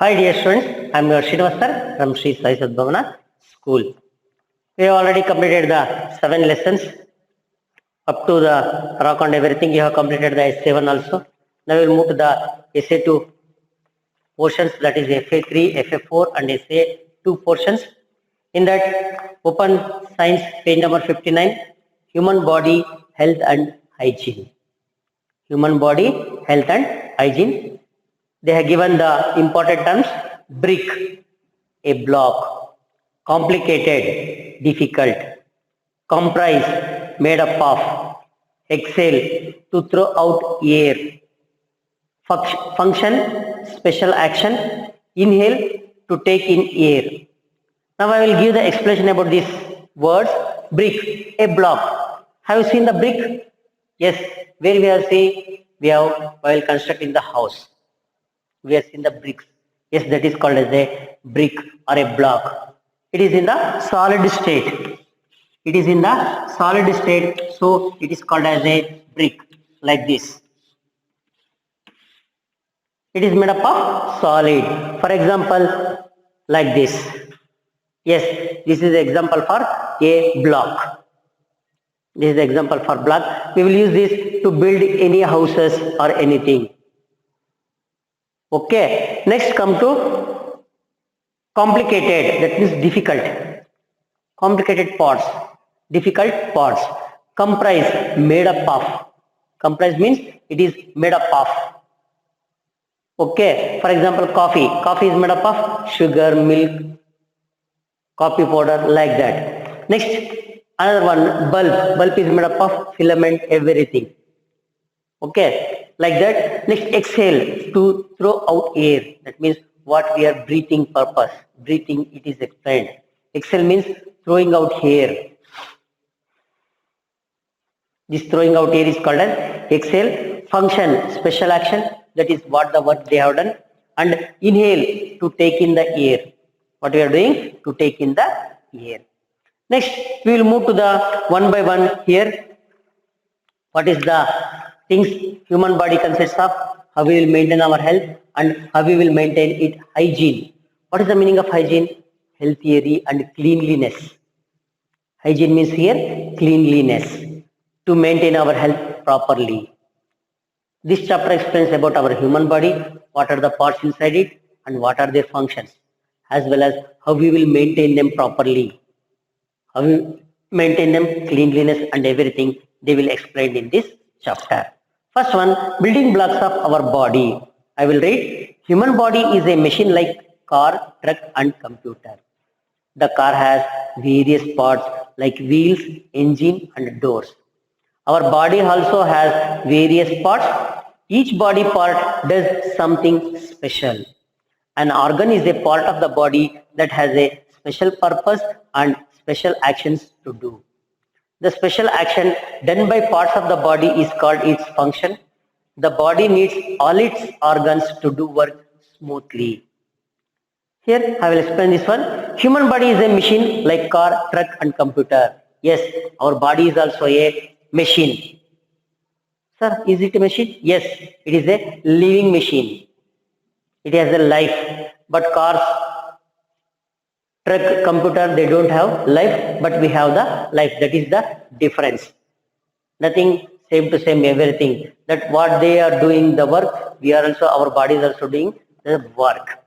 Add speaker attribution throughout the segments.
Speaker 1: Hi dear students, I am your Srinivas sir from Sri Sai Sadbhavana School. We have already completed the 7 lessons up to the rock and everything. You have completed the S7 also. Now we will move to the SA2 portions, that is FA3, FA4 and SA2 portions. In that, open science page number 59, human body health and hygiene. Human body health and hygiene. They have given the important terms: brick, a block, complicated, difficult, comprise, made up of, exhale, to throw out air, function, special action, inhale, to take in air. Now I will give the explanation about these words. Brick, a block. Have you seen the brick? Yes. Where we have seen? We have while constructing the house. We have seen the bricks. Yes, that is called as a brick or a block. It is in the solid state. It is in the solid state, so it is called as a brick, like this. It is made up of solid. For example, like this. Yes, this is the example for a block. This is the example for block. We will use this to build any houses or anything. Okay, next come to complicated, that means difficult. Complicated parts, difficult parts. Comprise, made up of. Comprise means it is made up of. Okay, for example, coffee. Coffee is made up of sugar, milk, coffee powder, like that. Next, another one, bulb. Bulb is made up of filament, everything. Okay, like that. Next, exhale, to throw out air. That means what we are breathing purpose. Breathing, it is explained. Exhale means throwing out air. This throwing out air is called as exhale. Function, special action, that is what the work they have done. And inhale, to take in the air. What we are doing? To take in the air. Next, we will move to the one by one here. What is the things human body consists of? How we will maintain our health and how we will maintain it hygiene. What is the meaning of hygiene? Healthy and cleanliness. Hygiene means here cleanliness, to maintain our health properly. This chapter explains about our human body, what are the parts inside it and what are their functions, as well as how we will maintain them properly. How we maintain them, cleanliness and everything, they will explain in this chapter. First one, building blocks of our body. I will read. Human body is a machine like car, truck and computer. The car has various parts like wheels, engine and doors. Our body also has various parts. Each body part does something special. An organ is a part of the body that has a special purpose and special actions to do. The special action done by parts of the body is called its function. The body needs all its organs to do work smoothly. Here I will explain this one. Human body is a machine like car, truck and computer. Yes, our body is also a machine. Sir, is it a machine? Yes, it is a living machine. It has a life. But cars, truck, computer, they don't have life, but we have the life. That is the difference. Nothing same to same, everything. That what they are doing the work, we are also, our body is also doing the work.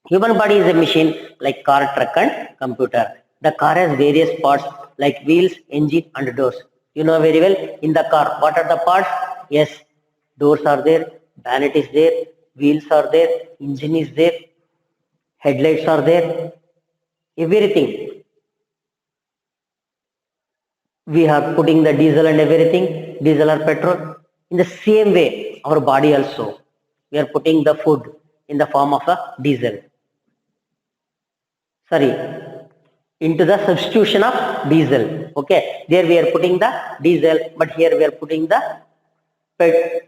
Speaker 1: Human body is a machine like car, truck and computer. The car has various parts like wheels, engine and doors. You know very well, in the car, what are the parts? Yes, doors are there, bonnet is there, wheels are there, engine is there, headlights are there, everything. We are putting the diesel and everything, diesel or petrol. In the same way, our body also, we are putting the food in the form of a diesel. Sorry, into the substitution of diesel. Okay, there we are putting the diesel, but here we are putting the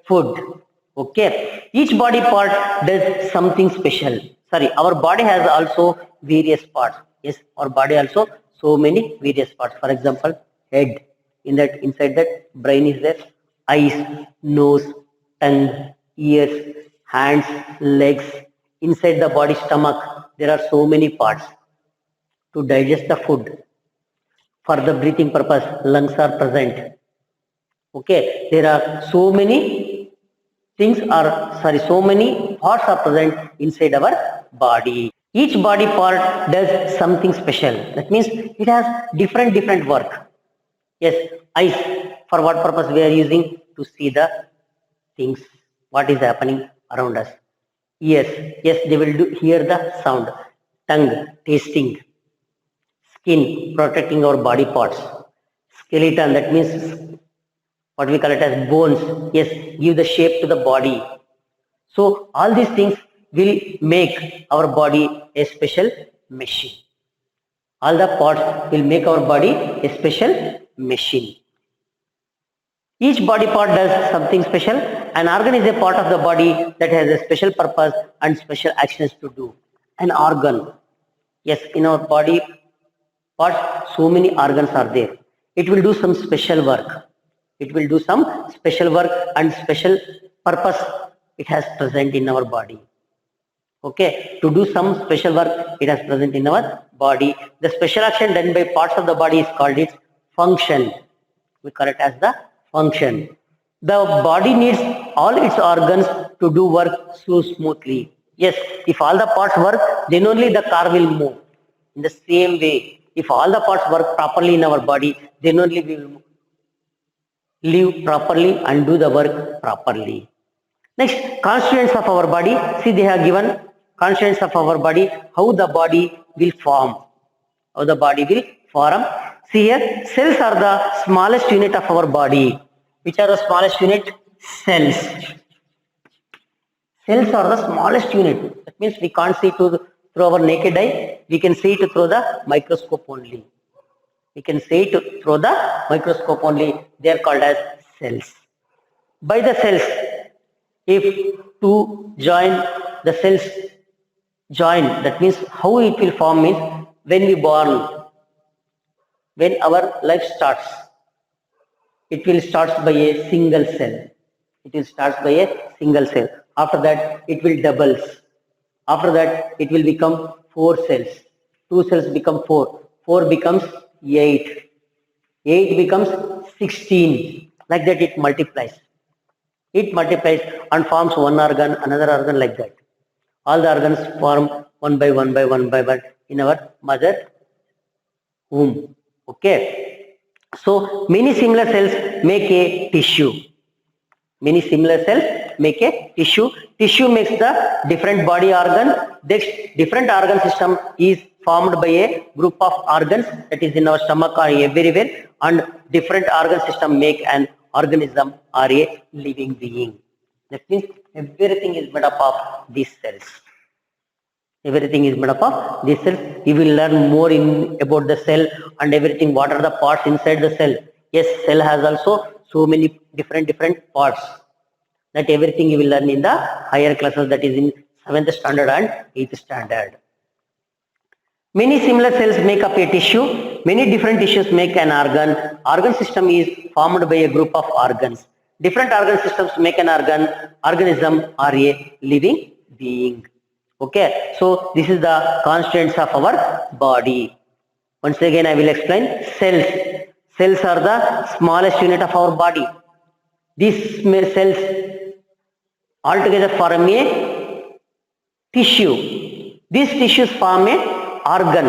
Speaker 1: food. Okay, each body part does something special. Sorry, our body has also various parts. Yes, our body also so many various parts. For example, head. Inside that brain is there. Eyes, nose, tongue, ears, hands, legs, inside the body stomach, there are so many parts to digest the food. For the breathing purpose, lungs are present. Okay, there are so many so many parts are present inside our body. Each body part does something special. That means it has different work. Yes, eyes, for what purpose we are using? To see the things, what is happening around us. Yes, yes, they will hear the sound. Tongue, tasting. Skin, protecting our body parts. Skeleton, that means what we call it as bones. Yes, give the shape to the body. So all these things will make our body a special machine. All the parts will make our body a special machine. Each body part does something special. An organ is a part of the body that has a special purpose and special actions to do. An organ. Yes, in our body parts, so many organs are there. It will do some special work. It will do some special work and special purpose it has present in our body. Okay, to do some special work it has present in our body. The special action done by parts of the body is called its function. We call it as the function. The body needs all its organs to do work so smoothly. Yes, if all the parts work, then only the car will move. In the same way, if all the parts work properly in our body, then only we will live properly and do the work properly. Next, constituents of our body. See, they have given constituents of our body, how the body will form. How the body will form. See here, cells are the smallest unit of our body. Which are the smallest unit? Cells. Cells are the smallest unit. That means we can't see through our naked eye. We can see it through the microscope only. We can see it through the microscope only. They are called as cells. By the cells, if two join, the cells join, that means how it will form means when we born, when our life starts, it will start by a single cell. It will start by a single cell. After that, it will doubles. After that, it will become 4 cells. 2 cells become 4. 4 becomes 8. 8 becomes 16. Like that, it multiplies. It multiplies and forms one organ, another organ, like that. All the organs form one by one in our mother womb. Okay. So many similar cells make a tissue. Many similar cells make a tissue. Tissue makes the different body organ. This different organ system is formed by a group of organs that is in our stomach or everywhere, and different organ system make an organism or a living being. That means everything is made up of these cells. Everything is made up of these cells. You will learn more about the cell and everything. What are the parts inside the cell? Yes, cell has also so many different parts. That everything you will learn in the higher classes, that is in 7th standard and 8th standard. Many similar cells make up a tissue. Many different tissues make an organ. Organ system is formed by a group of organs. Different organ systems make an organism or a living being. Okay, so this is the constituents of our body. Once again I will explain. Cells. Cells are the smallest unit of our body. These cells altogether form a tissue. These tissues form a organ.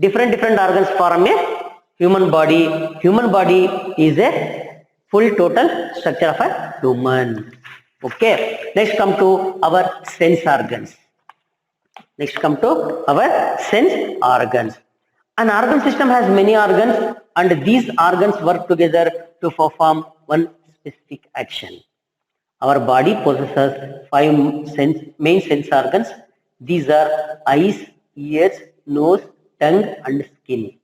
Speaker 1: Different organs form a human body. Human body is a full total structure of a human. Okay. Next come to our sense organs. Next come to our sense organs. An organ system has many organs, and these organs work together to perform one specific action. Our body possesses 5 main sense organs. These are eyes, ears, nose, tongue and skin.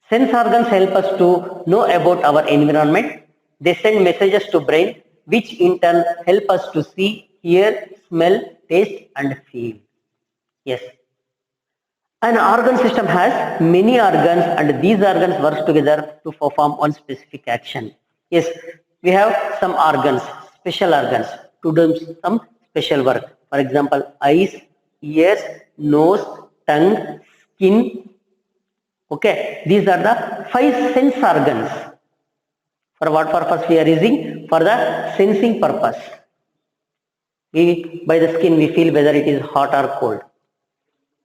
Speaker 1: Sense organs help us to know about our environment. They send messages to brain, which in turn help us to see, hear, smell, taste and feel. Yes. An organ system has many organs, and these organs work together to perform one specific action. Yes, we have some organs, special organs, to do some special work. For example, eyes ears, nose, tongue, skin. Okay, these are the five sense organs. For what purpose we are using? For the sensing purpose. We, by the skin, we feel whether it is hot or cold.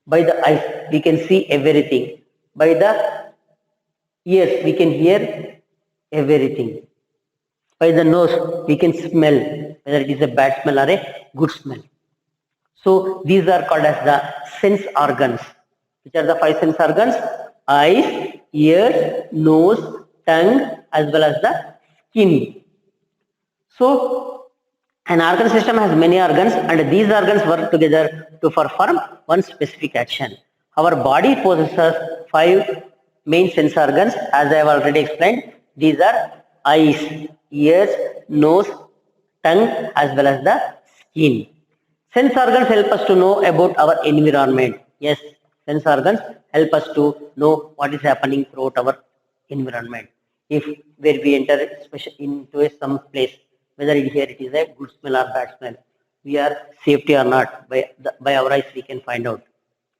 Speaker 1: By the eyes, we can see everything. By the ears, we can hear everything. By the nose, we can smell whether it is a bad smell or a good smell. So these are called as the sense organs. Which are the five sense organs? Eyes, ears, nose, tongue, as well as the skin. So an organ system has many organs, and these organs work together to perform one specific action. Our body possesses five main sense organs, as I have already explained. These are eyes, ears, nose, tongue, as well as the skin. Sense organs help us to know about our environment. Yes, sense organs help us to know what is happening throughout our environment. If where we enter into some place, whether here it is a good smell or bad smell, we are safety or not, by our eyes we can find out.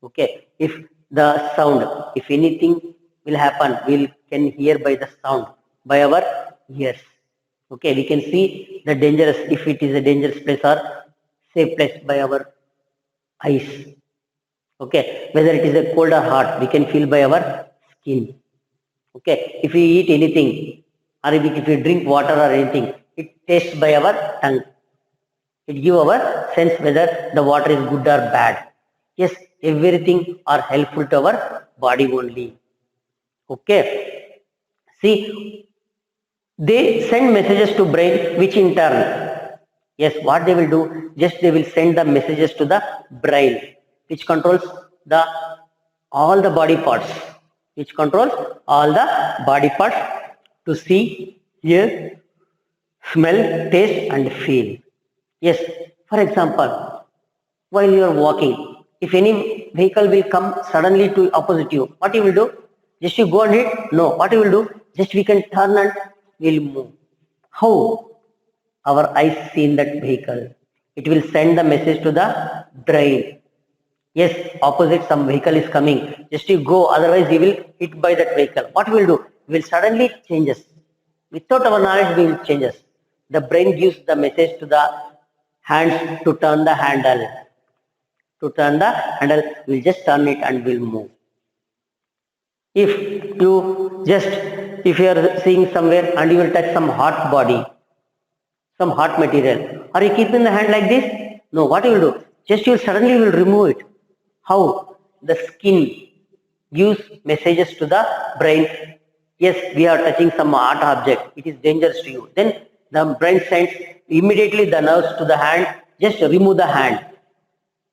Speaker 1: Okay, if the sound, if anything will happen, we can hear by the sound, by our ears. Okay, we can see the dangerous, if it is a dangerous place or safe place, by our eyes. Okay, whether it is a cold or hot, we can feel by our skin. Okay, if we eat anything or if we drink water or anything, it tastes by our tongue. It gives our sense whether the water is good or bad. Yes, everything are helpful to our body only. Okay, see, they send messages to brain, which in turn, yes, what they will do, just they will send the messages to the brain, which controls the all the body parts, which controls all the body parts to see, hear, smell, taste, and feel. Yes, for example, while you are walking, if any vehicle will come suddenly to opposite you, what you will do? Just you go and hit? No. What you will do? Just we can turn and we'll move. How? Our eyes seen that vehicle. It will send the message to the brain. Yes, opposite some vehicle is coming. Just you go, otherwise you will hit by that vehicle. What we will do? We will suddenly changes. Without our knowledge, we will changes. The brain gives the message to the hands to turn the handle. To turn the handle, we'll just turn it and we'll move. If you just, if you are seeing somewhere and you will touch some hot body, some hot material, are you keeping the hand like this? No, what you will do? Just you suddenly will remove it. How? The skin gives messages to the brain. Yes, we are touching some hot object. It is dangerous to you. Then the brain sends immediately the nerves to the hand. Just remove the hand.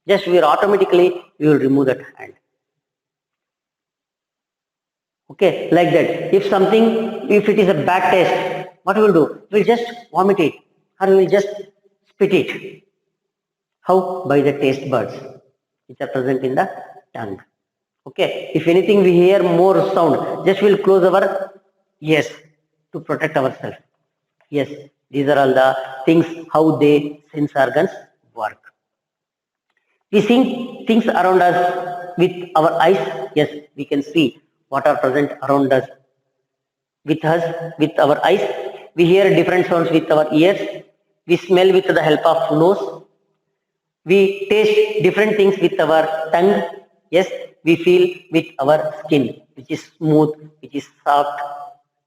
Speaker 1: Just we are automatically, we will remove that hand. Okay, like that. If something, if it is a bad taste, what we will do? We will just vomit it or we will just spit it. How? By the taste buds which are present in the tongue. Okay, if anything we hear more sound, just we'll close our ears to protect ourselves. Yes, these are all the things how they sense organs work. We see things around us with our eyes. Yes, we can see what are present around us with us, with our eyes. We hear different sounds with our ears. We smell with the help of nose. We taste different things with our tongue. Yes, we feel with our skin, which is smooth, which is soft,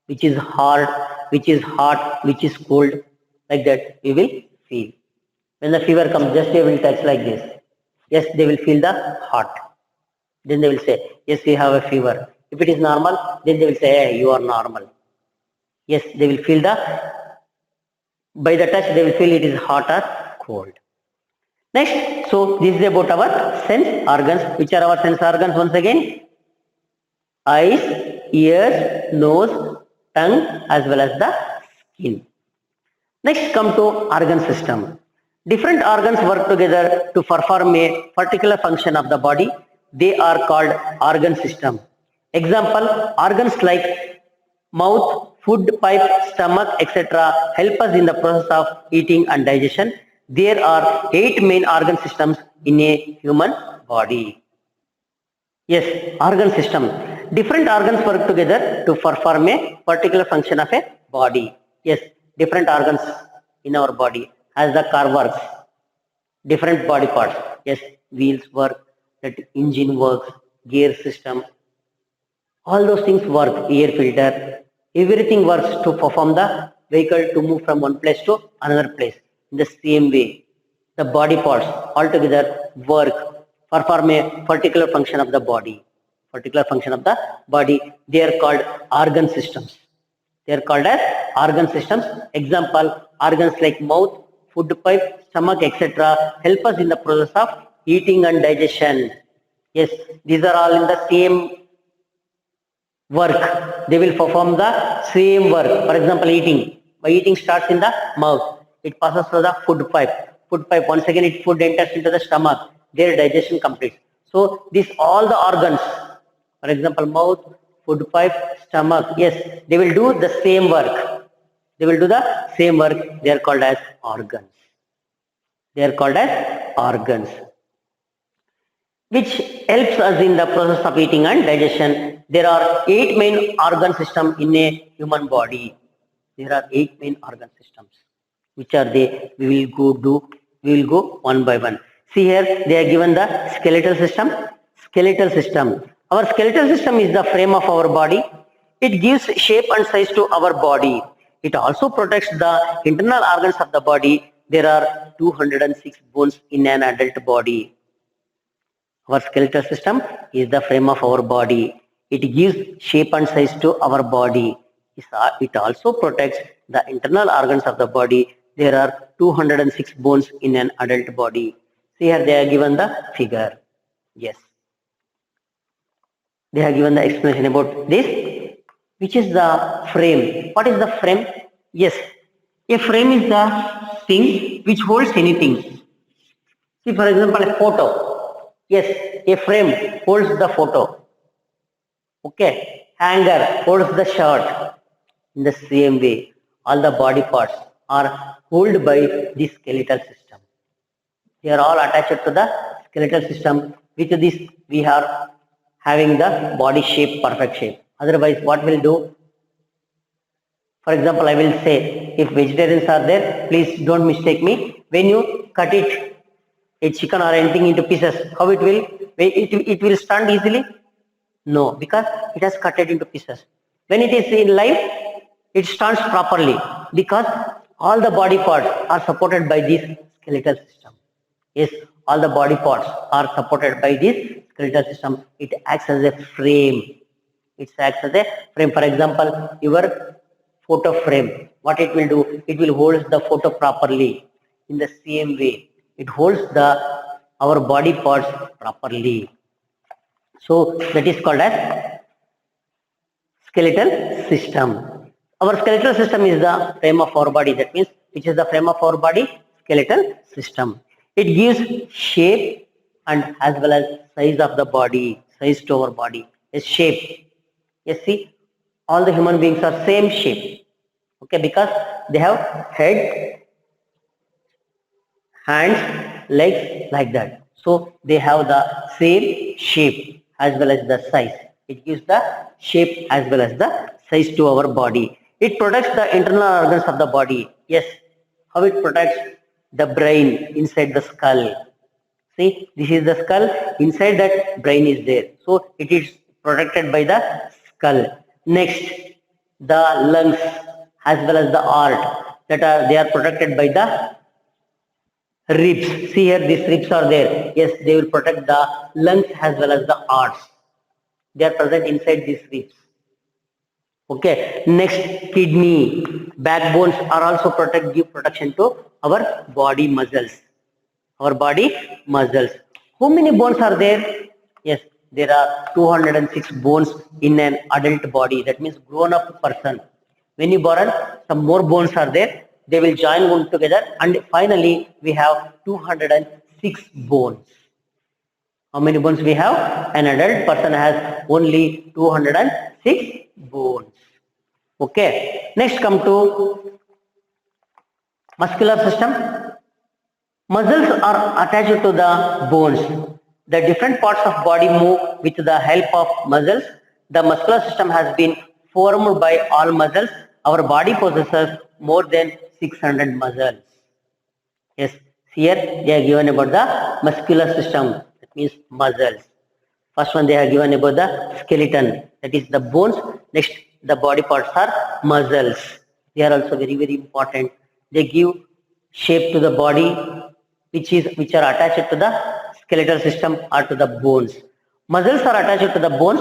Speaker 1: which is hard, which is hot, which is cold. Like that, we will feel. When the fever comes, just they will touch like this. Yes, they will feel the hot. Then they will say, yes, we have a fever. If it is normal, then they will say, hey, you are normal. Yes, they will feel by the touch, they will feel it is hot or cold. Next, so this is about our sense organs. Which are our sense organs once again? Eyes, ears, nose, tongue, as well as the skin. Next, come to organ system. Different organs work together to perform a particular function of the body. They are called organ system. Example, organs like mouth, food pipe, stomach, etc. help us in the process of eating and digestion. There are 8 main organ systems in a human body. Yes, organ system. Different organs work together to perform a particular function of a body. Yes, different organs in our body as the car works. Different body parts. Yes, wheels work, that engine works, gear system. All those things work. Air filter. Everything works to perform the vehicle to move from one place to another place. In the same way, the body parts altogether work, perform a particular function of the body. Particular function of the body. They are called organ systems. They are called as organ systems. Example, organs like mouth, food pipe, stomach, etc. help us in the process of eating and digestion. Yes, these are all in the same work. They will perform the same work. For example, eating. By eating starts in the mouth. It passes through the food pipe. Food pipe, once again, it food enters into the stomach. Their digestion completes. So, these all the organs, for example, mouth, food pipe, stomach, yes, they will do the same work. They will do the same work. They are called as organs. They are called as organs, which helps us in the process of eating and digestion. There are 8 main organ systems in a human body. There are 8 main organ systems. Which are they? We will go one by one. See here, they are given the skeletal system. Skeletal system. Our skeletal system is the frame of our body. It gives shape and size to our body. It also protects the internal organs of the body. There are 206 bones in an adult body. Our skeletal system is the frame of our body. It gives shape and size to our body. It also protects the internal organs of the body. There are 206 bones in an adult body. See here, they are given the figure. Yes. They have given the explanation about this. Which is the frame? What is the frame? Yes. A frame is the thing which holds anything. See, for example, a photo. Yes, a frame holds the photo. Okay. Hanger holds the shirt. In the same way, all the body parts are held by the skeletal system. They are all attached to the skeletal system. With this, we are having the body shape, perfect shape. Otherwise, what will do? For example, I will say, if vegetarians are there, please don't mistake me. When you cut it, a chicken or anything into pieces, how it will? It will stand easily? No, because it has cut it into pieces. When it is in life, it stands properly because all the body parts are supported by this skeletal system. Yes, all the body parts are supported by this skeletal system. It acts as a frame. It acts as a frame. For example, your photo frame. What it will do? It will hold the photo properly. In the same way, it holds our body parts properly. So that is called as skeletal system. Our skeletal system is the frame of our body. That means, which is the frame of our body? Skeletal system. It gives shape and as well as size of the body, size to our body. A shape. You see, all the human beings are same shape. Okay, because they have head, hands, legs, like that. So they have the same shape as well as the size. It gives the shape as well as the size to our body. It protects the internal organs of the body. Yes. How it protects? The brain inside the skull. See, this is the skull. Inside that, brain is there. So it is protected by the skull. Next, the lungs as well as the heart. They are protected by the ribs. See here, these ribs are there. Yes, they will protect the lungs as well as the hearts. They are present inside these ribs. Okay. Next, kidney, backbones are also give protection to our body muscles. Our body muscles. How many bones are there? Yes, there are 206 bones in an adult body. That means grown-up person. When you born, some more bones are there. They will join one together, and finally we have 206 bones. How many bones we have? An adult person has only 206 bones. Okay. Next, come to muscular system. Muscles are attached to the bones. The different parts of body move with the help of muscles. The muscular system has been formed by all muscles. Our body possesses more than 600 muscles. Yes, here they are given about the muscular system. That means muscles. First one they are given about the skeleton. That is the bones. Next, the body parts are muscles. They are also very important. They give shape to the body, which are attached to the skeletal system or to the bones. Muscles are attached to the bones.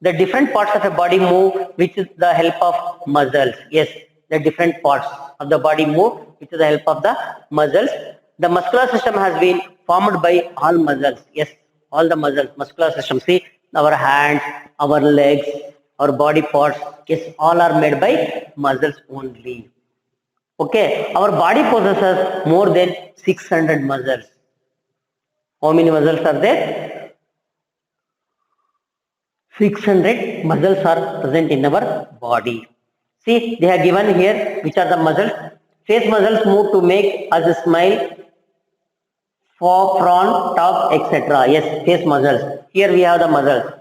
Speaker 1: The different parts of a body move with the help of muscles. Yes, the different parts of the body move with the help of the muscles. The muscular system has been formed by all muscles. Yes, all the muscles, muscular system. See, our hands, our legs, our body parts, yes, all are made by muscles only. Okay, our body possesses more than 600 muscles. How many muscles are there? 600 muscles are present in our body. See, they have given here which are the muscles. Face muscles move to make us smile, front, top, etc. Yes, face muscles. Here we have the muscles.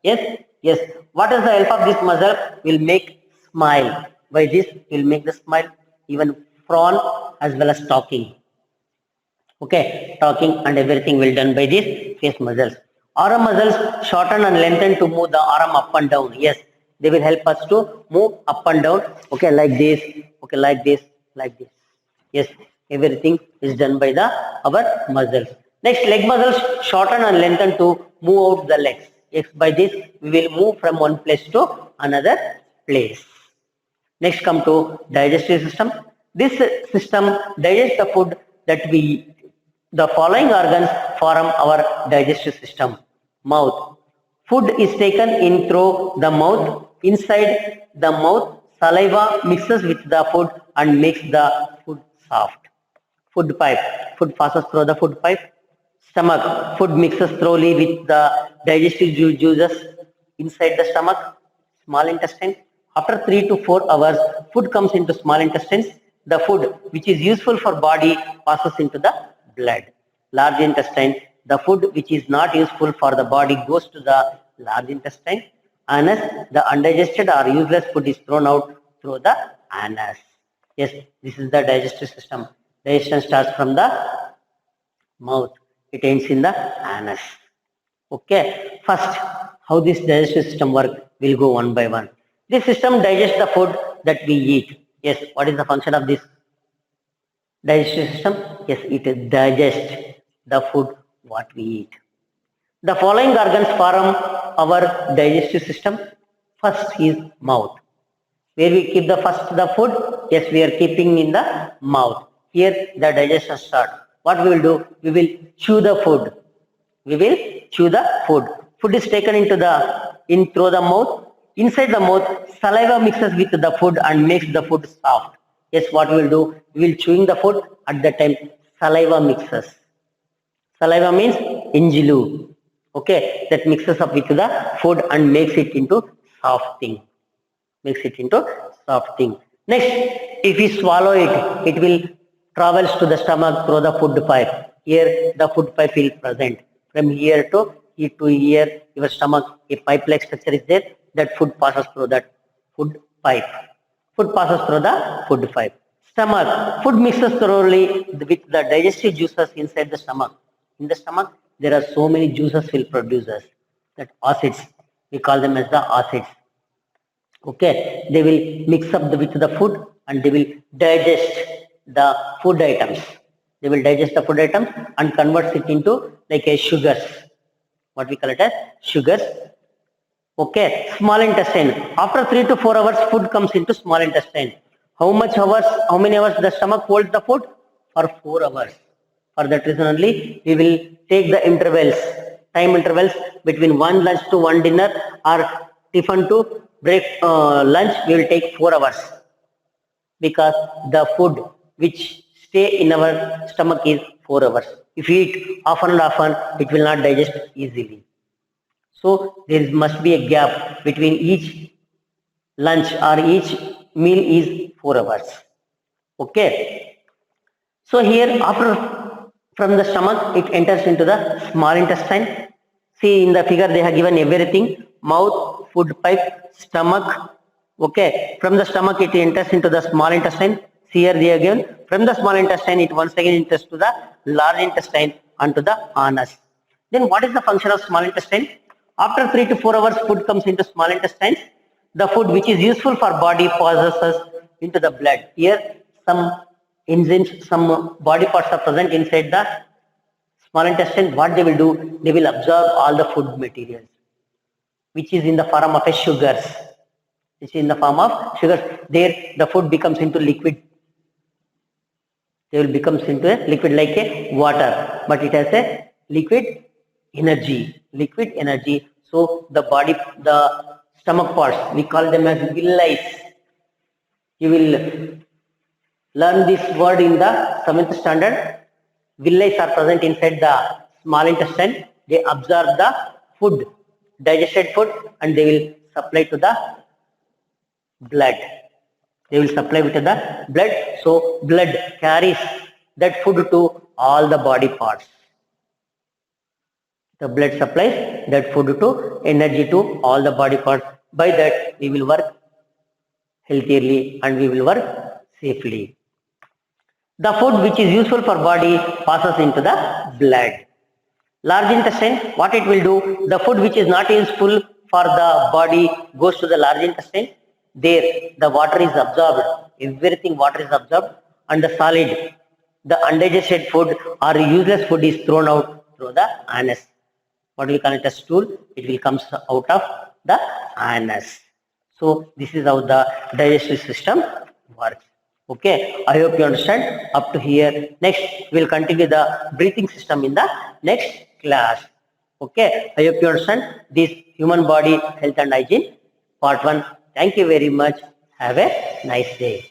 Speaker 1: Yes, yes. What is the help of this muscle? Will make smile. By this, will make the smile even frown as well as talking. Okay, talking and everything will done by these face muscles. Arm muscles shorten and lengthen to move the arm up and down. Yes, they will help us to move up and down. Okay, like this. Okay, like this, like this. Yes, everything is done by the our muscles. Next, leg muscles shorten and lengthen to move out the legs. Yes, by this we will move from one place to another place. Next come to digestive system. This system digests the food that we eat. The following organs form our digestive system. Mouth. Food is taken in through the mouth. Inside the mouth, saliva mixes with the food and makes the food soft. Food pipe. Food passes through the food pipe. Stomach. Food mixes thoroughly with the digestive juices inside the stomach. Small intestine. After 3 to 4 hours, food comes into small intestines. The food which is useful for body passes into the blood. Large intestine. The food which is not useful for the body goes to the large intestine. Anus. The undigested or useless food is thrown out through the anus. Yes, this is the digestive system. Digestion starts from the mouth. It ends in the anus. Okay. First, how this digestive system work? We'll go one by one. This system digests the food that we eat. Yes. What is the function of this digestive system? Yes, it digests the food what we eat. The following organs form our digestive system. First is mouth. Where we keep the food? Yes, we are keeping in the mouth. Here the digestion starts. What we will do? We will chew the food. We will chew the food. Food is taken in through the mouth. Inside the mouth, saliva mixes with the food and makes the food soft. Yes, what we will do? We will chewing the food at the time saliva mixes. Saliva means injilu. Okay, that mixes up with the food and makes it into soft thing. Makes it into soft thing. Next, if we swallow it, it will travels to the stomach through the food pipe. Here, the food pipe will present. From here to here, your stomach, a pipe-like structure is there. That food passes through that food pipe. Food passes through the food pipe. Stomach. Food mixes thoroughly with the digestive juices inside the stomach. In the stomach, there are so many juices will produce us. That acids. We call them as the acids. Okay, they will mix up with the food and they will digest the food items. They will digest the food items and converts it into like a sugars. What we call it as sugars. Okay, small intestine. After 3 to 4 hours, food comes into small intestine. How many hours the stomach holds the food? For 4 hours. For that reason only, we will take the intervals, time intervals between one lunch to one dinner or tiffin to lunch. We will take 4 hours because the food which stay in our stomach is 4 hours. If we eat often and often, it will not digest easily. So there must be a gap between each lunch or each meal is 4 hours. Okay. So here after From the stomach, it enters into the small intestine. See in the figure, they have given everything: mouth, food pipe, stomach. Okay, from the stomach, it enters into the small intestine. See here, they are given from the small intestine, it once again enters to the large intestine and to the anus. Then, what is the function of small intestine? After 3 to 4 hours, food comes into small intestine. The food which is useful for body passes into the blood. Here, some enzymes, some body parts are present inside the small intestine. What they will do? They will absorb all the food materials, which is in the form of a sugars. Which is in the form of sugars. There, the food becomes into liquid. They will becomes into a liquid like a water, but it has a liquid energy. Liquid energy. So the body, the stomach parts, we call them as villi. You will learn this word in the 7th standard. Villi are present inside the small intestine. They absorb the food, digested food, and they will supply to the blood. They will supply it to the blood. So blood carries that food to all the body parts. The blood supplies that food to energy to all the body parts. By that, we will work healthily and we will work safely. The food which is useful for body passes into the blood. Large intestine, what it will do? The food which is not useful for the body goes to the large intestine. There, the water is absorbed. Everything water is absorbed, and the solid, the undigested food or useless food is thrown out through the anus. What we call it as stool? It will come out of the anus. So this is how the digestive system works. Okay, I hope you understand up to here. Next, we'll continue the breathing system in the next class. Okay, I hope you understand this human body health and hygiene part 1. Thank you very much. Have a nice day.